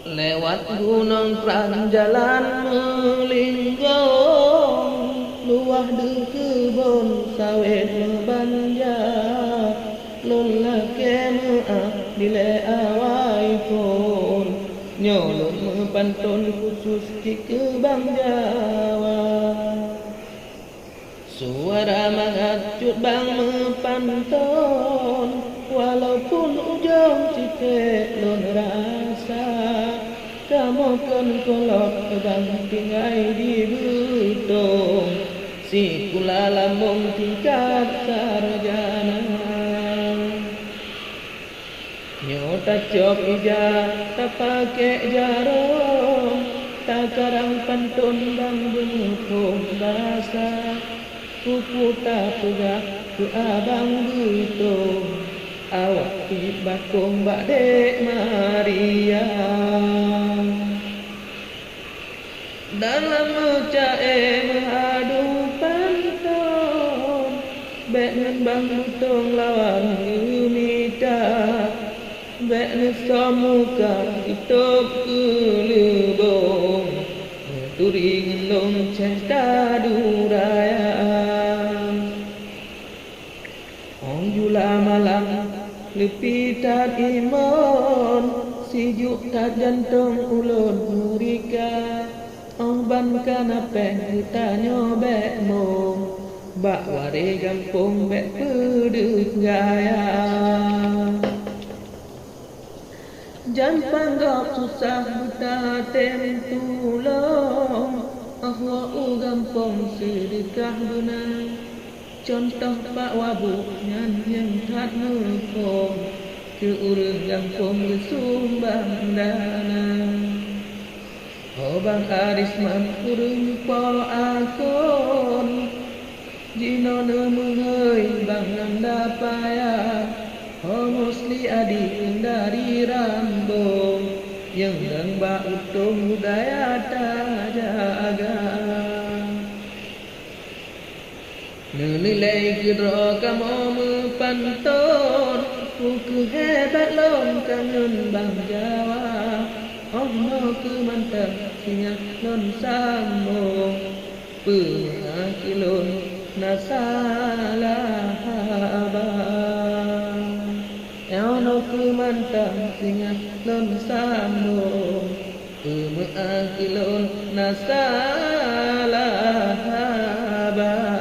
lewat gunung jalan melinggong, luah di kebun sawit membanja, lon lake meah dile awai pun, nyolong mepantun khusus di kebang Jawa. Suara mengacut bang mepantun, walaupun ujung titik lon rasa, kamu kan kolot bang tinggai di butung, si kula lambung tingkat sarjana. Nyota cok ija tak pakai jarum, tak karang pantun bang bengkung bahasa, kuku tak pegah ke abang butung, awak bakung bak dek Maria. Dalam mecae mengadu pantun, bek ngen bang butung lawan umita, bek nesa muka hidup kelubung, turing long cesta duraya. Ong jula malam lepi tak iman, sijuk tak jantung ulun merika. Ong ban kanape tanya bek mong, bak wari gampung bek pedut gaya. Jan panggap susah buta tem tulong, ahwa u gampung sedekah guna. Contoh pak wabu nyan yang tak ngepong, ke urang gampung sumbang dana. Oh bang aris mampurung po akon, jino nemuhoi bang nanda payah. Oh musli adik dari rambung, yang dang ba utung budaya tak jaga. Nilai kira kamu mepantun, kuku hebat lon kangen bang Jawa. Oh no ku mantap singa lon sambung, pernah kilon nasalah abang. Oh no ku mantap singa lon sambung, pernah kilon nasalah abang.